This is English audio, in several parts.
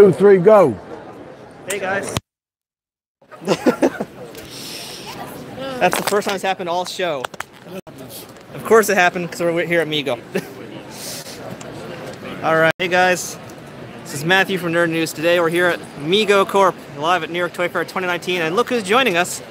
2, 3, go. Hey guys. That's the first time it's happened all show. Of course it happened because we're here at Migo. Alright, hey guys. This is Matthew from Nerd News. Today we're here at Mego Corp, live at New York Toy Fair 2019, and look who's joining us.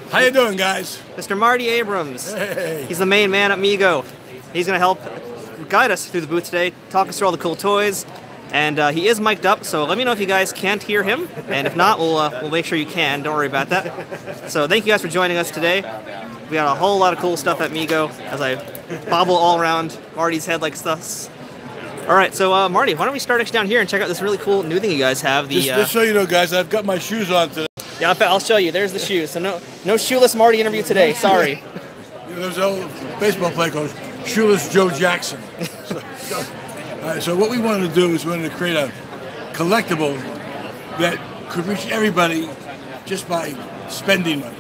How you doing, guys? Mr. Marty Abrams. Hey. He's the main man at Migo. He's going to help guide us through the booth today, talk us through all the cool toys. And he is mic'd up, so let me know if you guys can't hear him. And if not, we'll make sure you can. Don't worry about that. So thank you guys for joining us today. We got a whole lot of cool stuff at Migo as I bobble all around Marty's head like stuff. All right, so Marty, why don't we start down here and check out this really cool new thing you guys have. Just so you know, guys, I've got my shoes on today. Yeah, I'll show you. There's the shoes. So no shoeless Marty interview today. Sorry. There's an old baseball player called Shoeless Joe Jackson. So what we wanted to do is we wanted to create a collectible that could reach everybody just by spending money.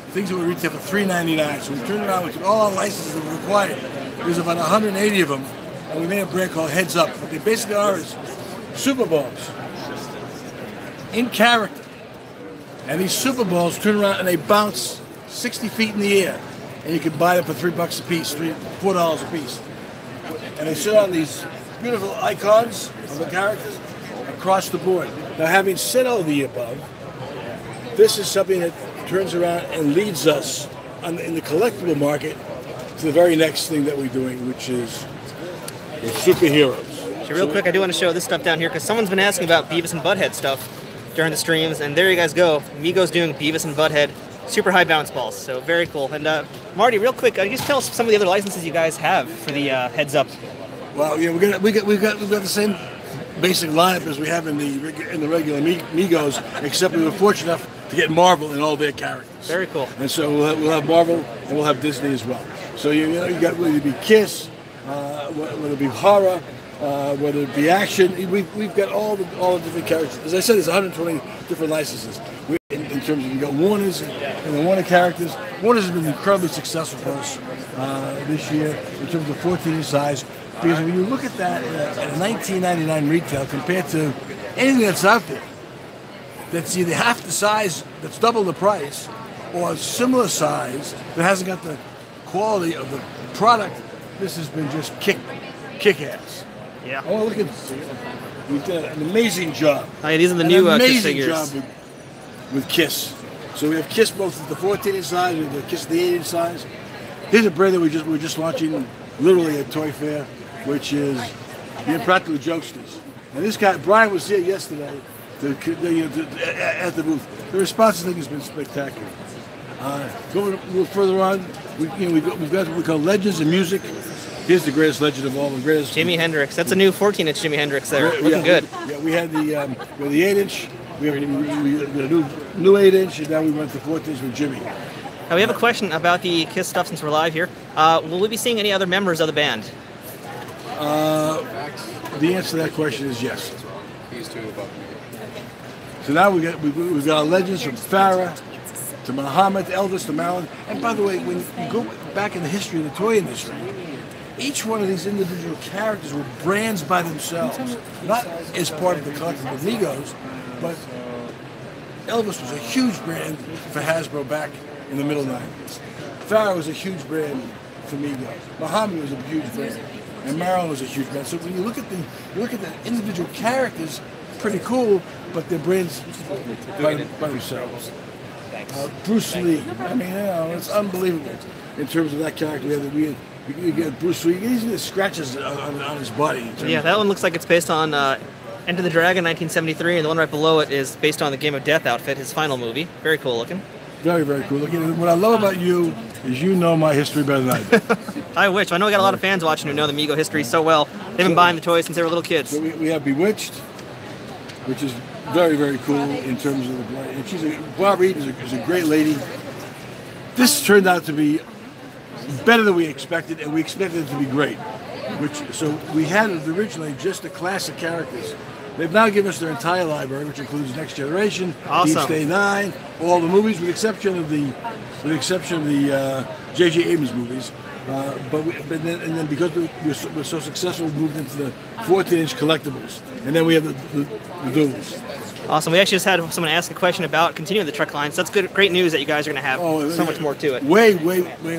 Things that would retail for $3.99. So we turned around with all our licenses that were required. There's about 180 of them, and we made a brand called Heads Up. What they basically are is Super Balls in character. And these Super Balls turn around and they bounce 60 feet in the air. And you can buy them for $3 a piece, $4 a piece. And they sit on these beautiful icons of the characters across the board. Now, having said all the above, this is something that turns around and leads us in the collectible market to the very next thing that we're doing, which is the superheroes. So real quick, I do want to show this stuff down here because someone's been asking about Beavis and Butthead stuff during the streams, and there you guys go. Migo's doing Beavis and Butthead super high bounce balls, so very cool. And Marty, real quick, just tell us some of the other licenses you guys have for the Heads Up. Well, yeah, we've got the same basic lineup as we have in the regular Migos, except we were fortunate enough to get Marvel in all their characters. Very cool. And so we'll have Marvel and we'll have Disney as well. So you got whether it be Kiss, whether it be horror, whether it be action. We've got all the different characters. As I said, there's 120 different licenses. In terms of, you got Warner's and the Warner characters. Warner's has been incredibly successful for us this year in terms of 14 size. Because when you look at that at $19.99 retail compared to anything that's out there, that's either half the size, that's double the price, or a similar size that hasn't got the quality of the product, this has been just kick-ass. Yeah. Oh, look at this. We've done an amazing job. Oh, yeah, these are the new Kiss figures. Amazing job with Kiss. So we have Kiss both at the 14-inch size and the Kiss at the 8-inch size. Here's a brand that we're just launching literally at Toy Fair, which is the Impractical Jokesters. And this guy, Brian, was here yesterday at the booth. The response to the thing has been spectacular. Going a little further on, we've got what we call Legends of Music. Here's the greatest legend of all, the greatest. Jimi Hendrix. That's a new 14-inch Jimi Hendrix there. Looking good. Yeah, we had the 8-inch. We have a new 8-inch, and now we went to 14-inch with Jimmy. Now we have a question about the Kiss stuff since we're live here. Will we be seeing any other members of the band? The answer to that question is yes. So now we've got our legends from Farrah to Muhammad, to Elvis, to Marilyn. And by the way, when you go back in the history of the toy industry, each one of these individual characters were brands by themselves, not as part of the collectible Migos, but Elvis was a huge brand for Hasbro back in the middle 90s. Farrah was a huge brand for Migo. Muhammad was a huge brand, and Marilyn was a huge brand. So when you look at the individual characters, pretty cool, but they're brands by themselves. Bruce Lee, I mean, it's unbelievable in terms of that character. We get Bruce Lee. He's got scratches on his body. Yeah, that one looks like it's based on Enter the Dragon, 1973, and the one right below it is based on the Game of Death outfit, his final movie. Very cool looking. Very, very cool looking. What I love about you is you know my history better than I do. I wish. I know we got a lot of fans watching who know the Migo history so well. They've been buying the toys since they were little kids. So we have Bewitched, which is very, very cool in terms of the brand. And Barbara Eden is a great lady. This turned out to be better than we expected, and we expected it to be great. So we had originally just the classic characters. They've now given us their entire library, which includes Next Generation, awesome. Deep Stay 9, all the movies, with the exception of the J.J. Abrams movies. And then because we're so successful, we moved into the 14-inch collectibles, and then we have the duals. Awesome. We actually just had someone ask a question about continuing the truck line, so that's great news that you guys are going to have so much more to it. Way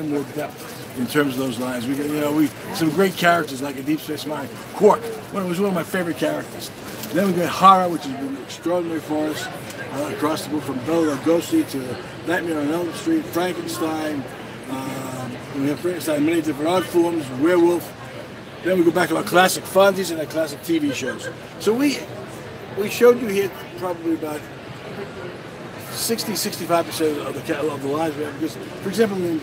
more depth in terms of those lines. We some great characters like a Deep Space Mine. Quark, was one of my favorite characters. Then we got horror, which has been extraordinary for us, across the board from Bela Lugosi to Nightmare on Elm Street, Frankenstein. We have Frankenstein in many different art forms, werewolf. Then we go back to our classic Fonzies and our classic TV shows. So we showed you here probably about 60-65% of the lines we have. Because, for example, in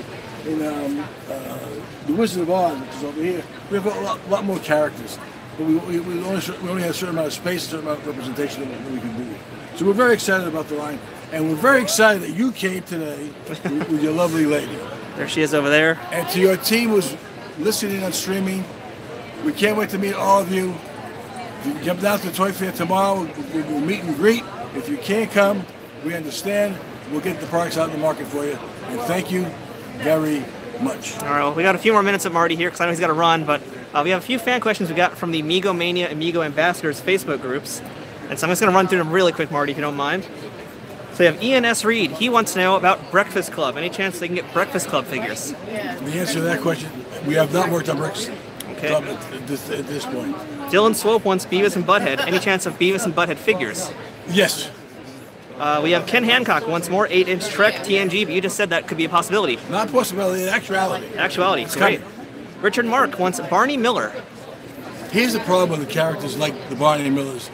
The Wizard of Oz, which is over here, we have a lot more characters. But we only have a certain amount of space, a certain amount of representation that we can do. So we're very excited about the line. And we're very excited that you came today with your lovely lady. There she is over there. And to your team who's listening on streaming, we can't wait to meet all of you. If you come down to the Toy Fair tomorrow, we'll meet and greet. If you can't come, we understand. We'll get the products out in the market for you. And thank you very much. All right, well, we got a few more minutes of Marty here because I know he's got to run, but we have a few fan questions we got from the Migo Mania and Migo Ambassadors Facebook groups. And so I'm just going to run through them really quick, Marty, if you don't mind. So we have Ian S. Reed. He wants to know about Breakfast Club. Any chance they can get Breakfast Club figures? The answer to that question, we have not worked on Breakfast Club at this point. Dylan Swope wants Beavis and Butthead. Any chance of Beavis and Butthead figures? Yes. We have Ken Hancock once more, 8-inch Trek TNG, but you just said that could be a possibility. Not a possibility, in actuality. Actuality, it's great. Richard Mark wants Barney Miller. Here's the problem with the characters like the Barney Millers.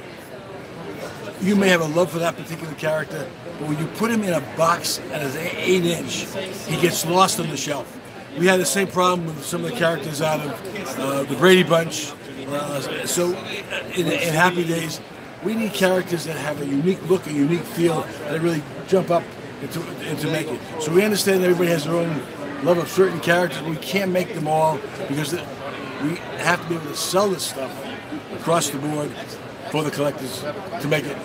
You may have a love for that particular character, but when you put him in a box and it's 8-inch, he gets lost on the shelf. We had the same problem with some of the characters out of the Brady Bunch. So in Happy Days, we need characters that have a unique look, a unique feel, that really jump up into make it. So we understand that everybody has their own love of certain characters. We can't make them all because we have to be able to sell this stuff across the board for the collectors to make it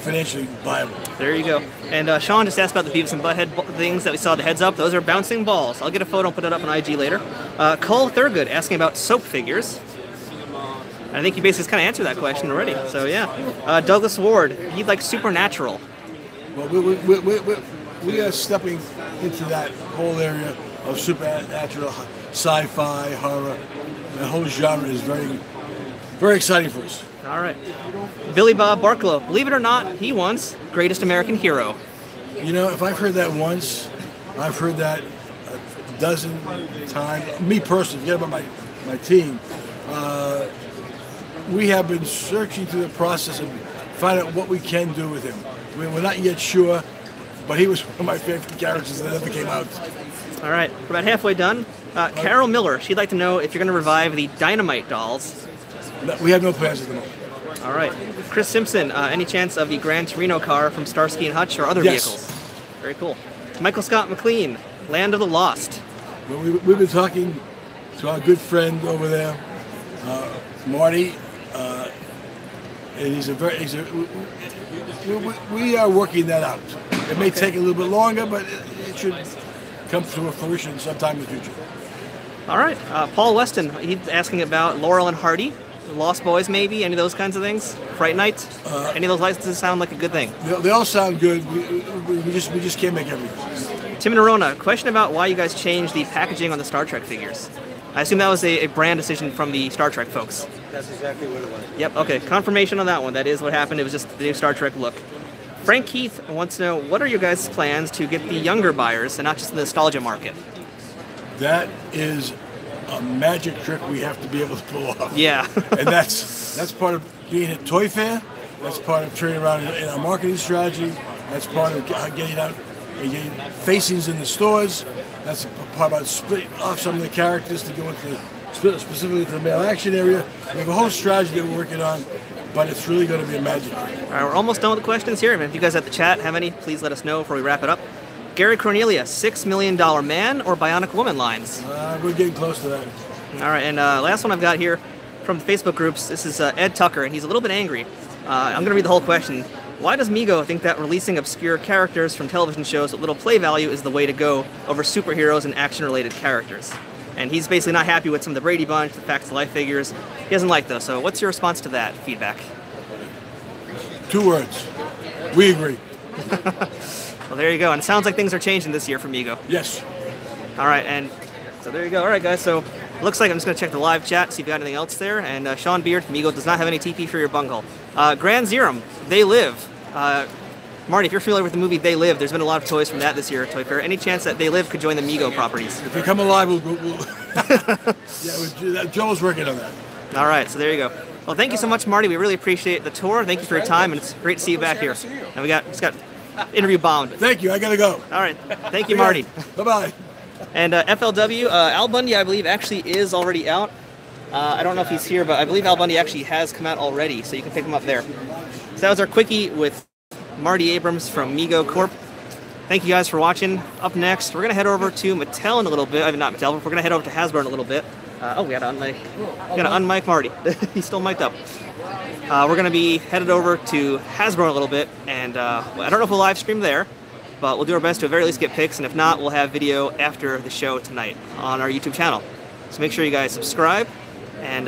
financially viable. There you go. And Sean just asked about the Beavis and Butthead things that we saw the heads up. Those are bouncing balls. I'll get a photo and put it up on IG later. Cole Thurgood asking about soap figures. I think you basically kind of answered that question already. So yeah. Douglas Ward, he'd like Supernatural. Well, we are stepping into that whole area of supernatural, sci-fi, horror. The whole genre is very, very exciting for us. All right. Billy Bob Barklow, believe it or not, he wants Greatest American Hero. You know, if I've heard that once, I've heard that a dozen times. Me personally, forget about my team. We have been searching through the process of finding out what we can do with him. We're not yet sure, but he was one of my favorite characters that ever came out. All right, we're about halfway done. Carol Miller, she'd like to know if you're going to revive the Dynamite dolls. No, we have no plans at the moment. All right. Chris Simpson, any chance of the Gran Torino car from Starsky and Hutch or other vehicles? Very cool. Michael Scott McLean, Land of the Lost. Well, we've been talking to our good friend over there, Marty, and we are working that out. It may take a little bit longer, but it should come to a fruition sometime in the future. All right. Paul Weston, he's asking about Laurel and Hardy, Lost Boys maybe, any of those kinds of things? Fright Night? Any of those licenses sound like a good thing? They all sound good. We just can't make everything. Tim Nerona, question about why you guys changed the packaging on the Star Trek figures. I assume that was a brand decision from the Star Trek folks. That's exactly what it was. Yep, okay. Confirmation on that one. That is what happened. It was just the new Star Trek look. Frank Keith wants to know, what are your guys' plans to get the younger buyers and not just the nostalgia market? That is a magic trick we have to be able to pull off. Yeah. And that's part of being at Toy Fair. That's part of turning around in our marketing strategy. That's part of getting out and getting facings in the stores. That's part about splitting off some of the characters to go into specifically to the male action area. We have a whole strategy that we're working on, but it's really going to be a magic trick. All right, we're almost done with the questions here. If you guys at the chat have any, please let us know before we wrap it up. Gary Cornelia, $6 Million Man or Bionic Woman lines? We're getting close to that. All right, and last one I've got here from the Facebook groups. This is Ed Tucker, and he's a little bit angry. I'm going to read the whole question. Why does Mego think that releasing obscure characters from television shows with little play value is the way to go over superheroes and action-related characters? and he's basically not happy with some of the Brady Bunch, the Facts of Life figures. He doesn't like those. So what's your response to that feedback? 2 words. We agree. Well, there you go. And it sounds like things are changing this year for Migo. Yes. All right, and so there you go. All right, guys. So it looks like I'm just going to check the live chat, see if you got anything else there. And Sean Beard, Migo does not have any TP for your bunghole. Grand Zerum, They Live. Marty, if you're familiar with the movie They Live, there's been a lot of toys from that this year at Toy Fair. Any chance that They Live could join the Migo properties? If they come alive, we'll yeah, Joel's working on that. All right, so there you go. Well, thank you so much, Marty. We really appreciate the tour. Thank you for your time, and it's great to see you back here. And we got interview bound. Thank you. I gotta go. All right. Thank you, Marty. Bye-bye. And FLW, Al Bundy, I believe, actually is already out. I don't know if he's here, but I believe Al Bundy actually has come out already, so you can pick him up there. So that was our quickie with Marty Abrams from Migo Corp. Thank you guys for watching. Up next, we're going to head over to Mattel in a little bit. I mean, not Mattel, but we're going to head over to Hasbro in a little bit. Oh, we got to unmic Marty. He's still mic'd up. We're going to be headed over to Hasbro in a little bit, and I don't know if we'll live stream there, but we'll do our best to at the very least get pics, and if not, we'll have video after the show tonight on our YouTube channel. So make sure you guys subscribe, and